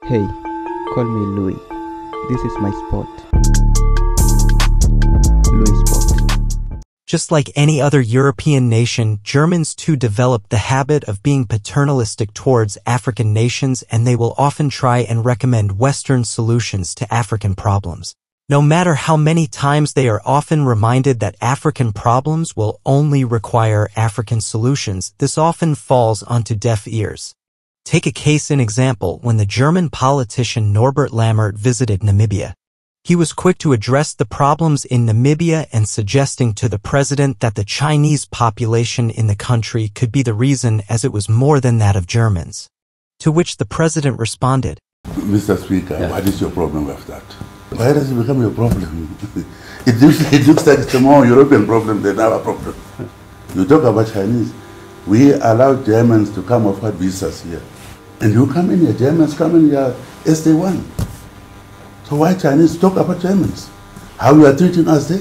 Hey, call me Louis. This is my spot. LuiSpot. Just like any other European nation, Germans too developed the habit of being paternalistic towards African nations, and they will often try and recommend Western solutions to African problems. No matter how many times they are often reminded that African problems will only require African solutions, this often falls onto deaf ears. Take a case in example when the German politician Norbert Lammert visited Namibia. He was quick to address the problems in Namibia and suggesting to the president that the Chinese population in the country could be the reason, as it was more than that of Germans. To which the president responded, Mr. Speaker, what is your problem with that? Why does it become your problem? it looks like it's a more European problem than our problem. You talk about Chinese. We allow Germans to come without visas here. And you come in here, Germans come in here as they want. So why Chinese talk about Germans? How you are treating us there?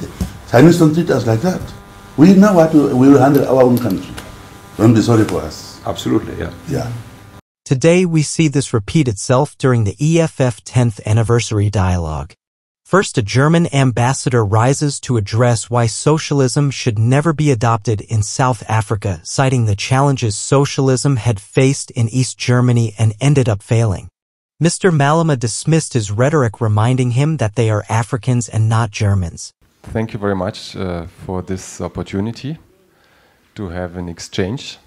Chinese don't treat us like that. We know what we will handle our own country. Don't be sorry for us. Absolutely, yeah. Yeah. Today we see this repeat itself during the EFF 10th anniversary dialogue. First, a German ambassador rises to address why socialism should never be adopted in South Africa, citing the challenges socialism had faced in East Germany and ended up failing. Mr. Malema dismissed his rhetoric, reminding him that they are Africans and not Germans. Thank you very much for this opportunity to have an exchange.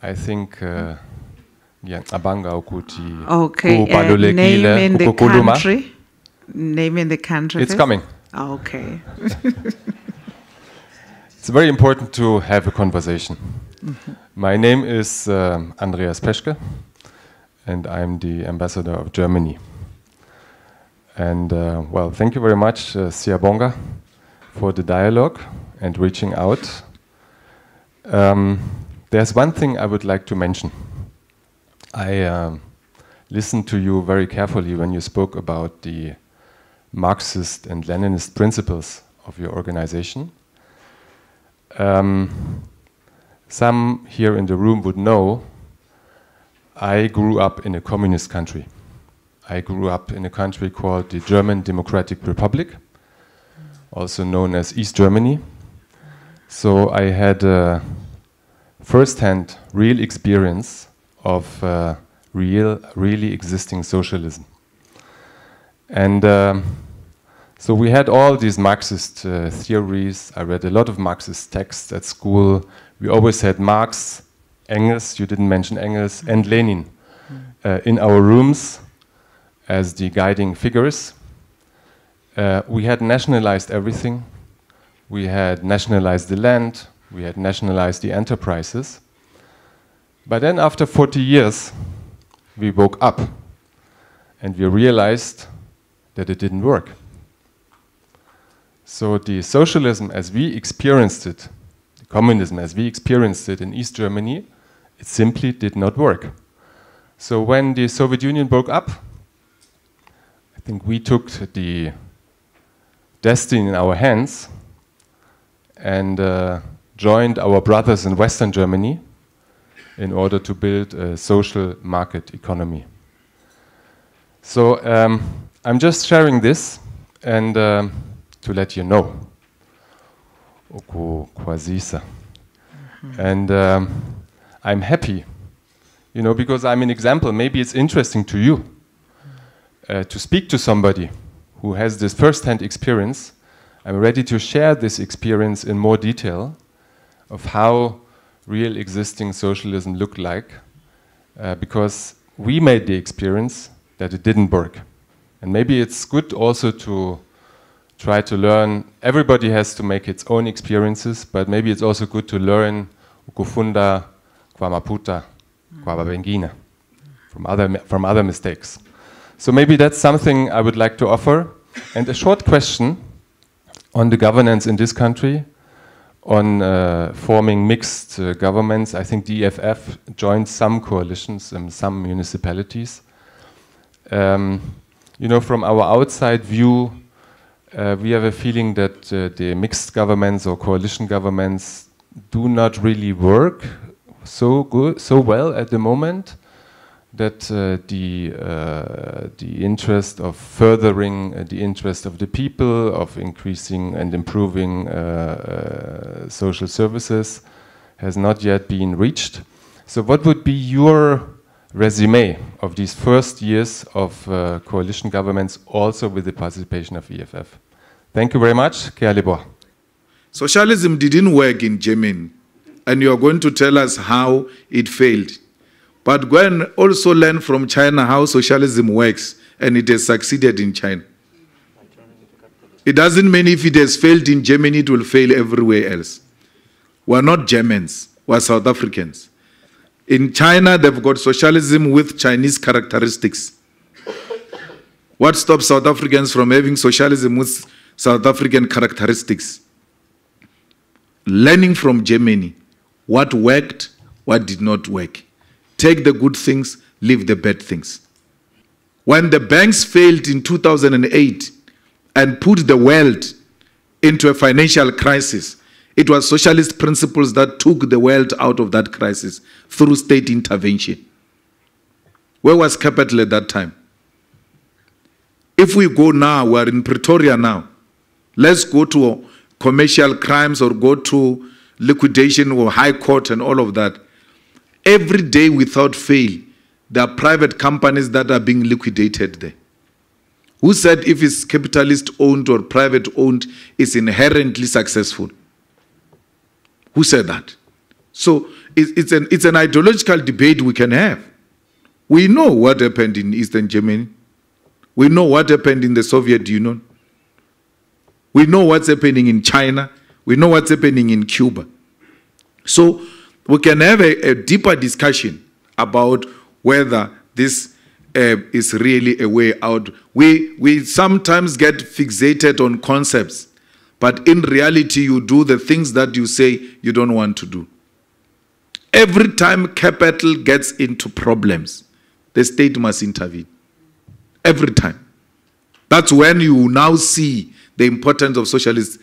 I think Abanga Okuti. Okay, name in the country. Name in the country. It's coming. Okay. It's very important to have a conversation. Mm-hmm. My name is Andreas Peschke, and I'm the ambassador of Germany. And well, thank you very much, Siyabonga, for the dialogue and reaching out. There's one thing I would like to mention. I listened to you very carefully when you spoke about the Marxist and Leninist principles of your organization. Some here in the room would know I grew up in a communist country. I grew up in a country called the German Democratic Republic, also known as East Germany. So I had a first-hand real experience of really existing socialism. And so we had all these Marxist theories. I read a lot of Marxist texts at school. We always had Marx, Engels, you didn't mention Engels, and Lenin in our rooms as the guiding figures. We had nationalized everything. We had nationalized the land. We had nationalized the enterprises. But then after 40 years, we woke up and we realized that it didn't work. So the socialism as we experienced it, the communism as we experienced it in East Germany, it simply did not work. So when the Soviet Union broke up, I think we took the destiny in our hands and joined our brothers in Western Germany in order to build a social market economy. So I'm just sharing this and to let you know. And I'm happy, you know, because I'm an example. Maybe it's interesting to you to speak to somebody who has this first-hand experience. I'm ready to share this experience in more detail of how real existing socialism looked like, because we made the experience that it didn't work. And maybe it's good also to try to learn. Everybody has to make its own experiences, but maybe it's also good to learn ukufunda kwa maputa, kwa babengina, from other mistakes. So maybe that's something I would like to offer. And a short question on the governance in this country, on forming mixed governments. I think the EFF joined some coalitions in some municipalities. You know, from our outside view, we have a feeling that the mixed governments or coalition governments do not really work so well at the moment. that the interest of furthering the interest of the people, of increasing and improving social services has not yet been reached. So what would be your resume of these first years of coalition governments, also with the participation of EFF? Thank you very much. Kealibor. Socialism didn't work in Germany, and you are going to tell us how it failed. But go and also learn from China how socialism works, and it has succeeded in China. It doesn't mean if it has failed in Germany, it will fail everywhere else. We're not Germans, we're South Africans. In China, they've got socialism with Chinese characteristics. What stops South Africans from having socialism with South African characteristics? Learning from Germany, what worked, what did not work. Take the good things, leave the bad things. When the banks failed in 2008 and put the world into a financial crisis, it was socialist principles that took the world out of that crisis through state intervention. Where was capital at that time? If we go now, we're in Pretoria now. Let's go to commercial crimes or go to liquidation or high court and all of that. Every day without fail, there are private companies that are being liquidated there. Who said if it's capitalist owned or private owned, it's inherently successful? Who said that? So it's an ideological debate we can have. We know what happened in Eastern Germany. We know what happened in the Soviet Union. We know what's happening in China. We know what's happening in Cuba. So we can have a deeper discussion about whether this is really a way out. We sometimes get fixated on concepts, but in reality, you do the things that you say you don't want to do. Every time capital gets into problems, the state must intervene. Every time. That's when you now see the importance of socialist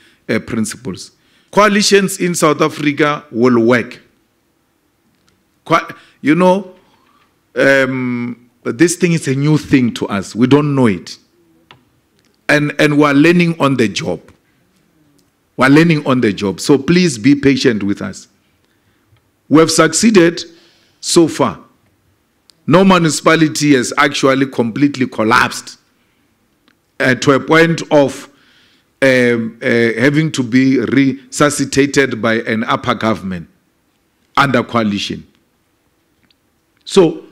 principles. Coalitions in South Africa will work. You know, this thing is a new thing to us. We don't know it. And we're learning on the job. We're learning on the job. So please be patient with us. We have succeeded so far. No municipality has actually completely collapsed to a point of having to be resuscitated by an upper government under coalition. So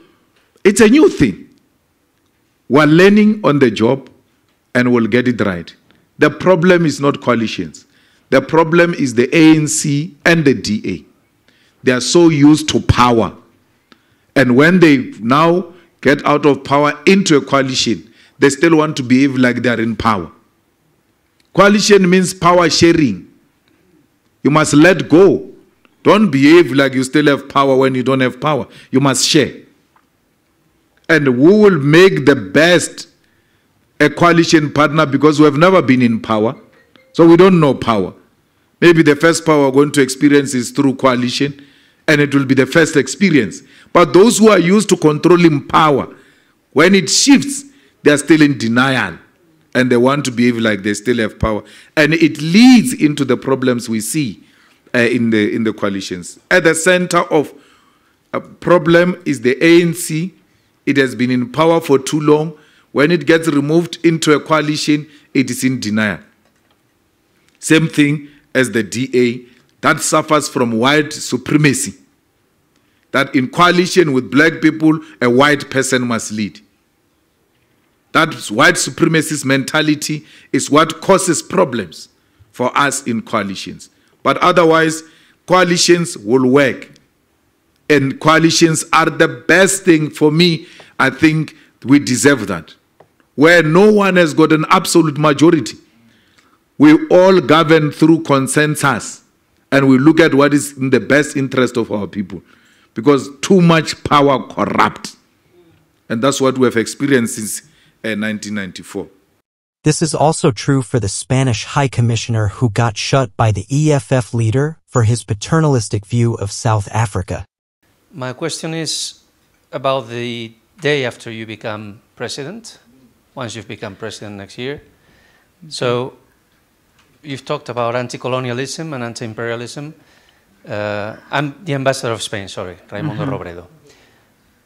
it's a new thing. We're learning on the job and we'll get it right. The problem is not coalitions. The problem is the ANC and the DA. They are so used to power. And when they now get out of power into a coalition, they still want to behave like they are in power. Coalition means power sharing. You must let go. Don't behave like you still have power when you don't have power. You must share. And who will make the best a coalition partner, because we have never been in power, so we don't know power. Maybe the first power we're going to experience is through coalition, and it will be the first experience. But those who are used to controlling power, when it shifts, they are still in denial, and they want to behave like they still have power. And it leads into the problems we see in the coalitions. At the center of a problem is the ANC. It has been in power for too long. When it gets removed into a coalition, it is in denial. Same thing as the DA, that suffers from white supremacy. That in coalition with black people, a white person must lead. That white supremacist mentality is what causes problems for us in coalitions. But otherwise, coalitions will work. And coalitions are the best thing for me. I think we deserve that. Where no one has got an absolute majority. We all govern through consensus. And we look at what is in the best interest of our people. Because too much power corrupts. And that's what we have experienced since 1994. This is also true for the Spanish High Commissioner who got shut by the EFF leader for his paternalistic view of South Africa. My question is about the day after you become president, once you've become president next year. So you've talked about anti-colonialism and anti-imperialism. I'm the ambassador of Spain, sorry, Raimundo Robredo.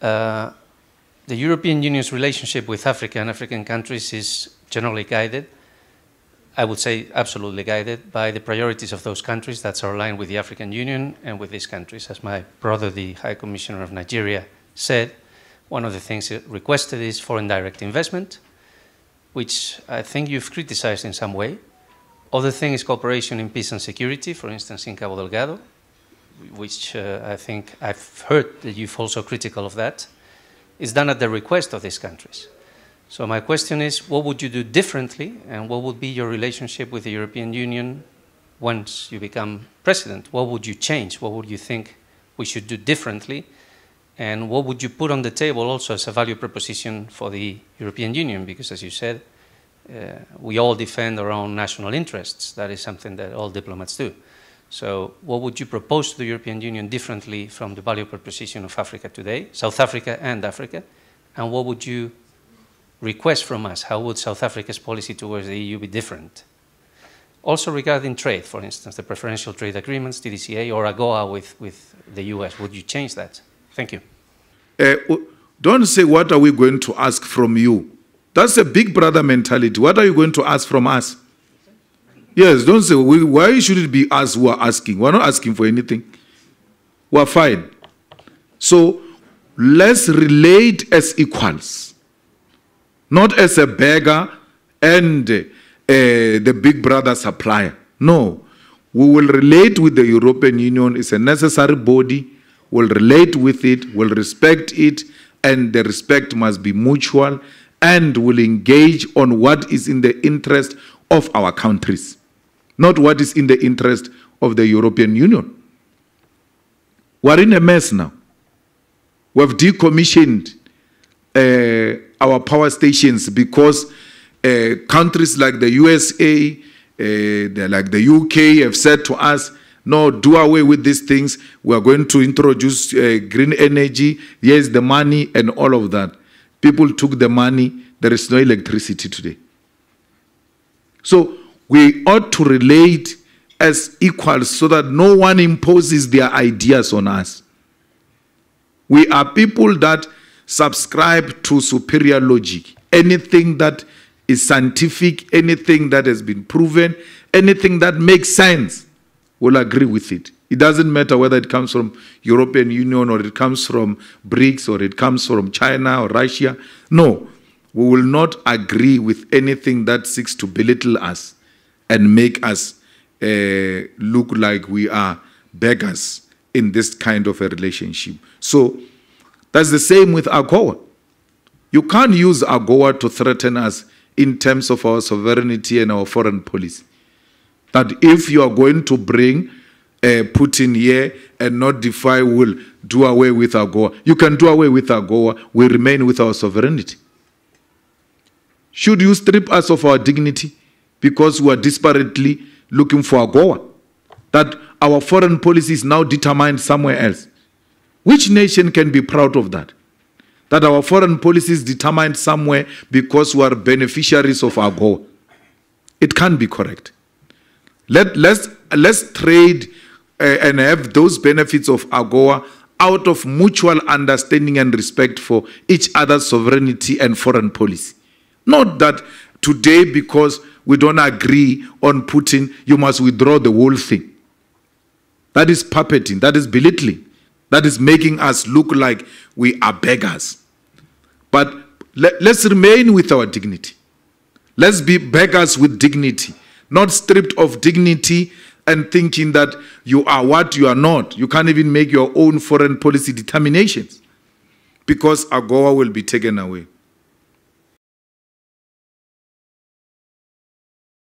The European Union's relationship with Africa and African countries is generally guided, I would say absolutely guided, by the priorities of those countries that are aligned with the African Union and with these countries. As my brother, the High Commissioner of Nigeria, said, one of the things requested is foreign direct investment, which I think you've criticized in some way. Other thing is cooperation in peace and security, for instance, in Cabo Delgado, which I think I've heard that you've also critical of that. It's done at the request of these countries. So my question is, what would you do differently, and what would be your relationship with the European Union once you become president? What would you change? What would you think we should do differently? And what would you put on the table also as a value proposition for the European Union? Because as you said, we all defend our own national interests. That is something that all diplomats do. So what would you propose to the European Union differently from the value proposition of Africa today, South Africa and Africa? And what would you request from us? How would South Africa's policy towards the EU be different? Also regarding trade, for instance, the preferential trade agreements, TDCA, or AGOA with the US, would you change that? Thank you. Don't say, what are we going to ask from you? That's a big brother mentality. What are you going to ask from us? Yes, don't say, why should it be us who are asking? We're not asking for anything. We're fine. So let's relate as equals, not as a beggar and the big brother supplier. No, we will relate with the European Union. It's a necessary body. We'll relate with it, we'll respect it, and the respect must be mutual, and we'll engage on what is in the interest of our countries, not what is in the interest of the European Union. We're in a mess now. We've decommissioned our power stations because countries like the USA, like the UK have said to us, no, do away with these things. We are going to introduce green energy. Here's the money and all of that. People took the money. There is no electricity today. So we ought to relate as equals so that no one imposes their ideas on us. We are people that subscribe to superior logic. Anything that is scientific, anything that has been proven, anything that makes sense, will agree with it. It doesn't matter whether it comes from European Union or it comes from BRICS or it comes from China or Russia. No, we will not agree with anything that seeks to belittle us and make us look like we are beggars in this kind of a relationship. So that's the same with AGOA. You can't use AGOA to threaten us in terms of our sovereignty and our foreign policy. That if you are going to bring Putin here and not defy, will do away with AGOA. You can do away with AGOA. We remain with our sovereignty. Should you strip us of our dignity because we are desperately looking for AGOA? That our foreign policy is now determined somewhere else. Which nation can be proud of that? That our foreign policy is determined somewhere because we are beneficiaries of AGOA. It can't be correct. Let's trade and have those benefits of AGOA out of mutual understanding and respect for each other's sovereignty and foreign policy. Not that today, because we don't agree on Putin, you must withdraw the whole thing. That is puppeting, that is belittling, that is making us look like we are beggars. But let's remain with our dignity. Let's be beggars with dignity. Not stripped of dignity and thinking that you are what you are not. You can't even make your own foreign policy determinations because AGOA will be taken away.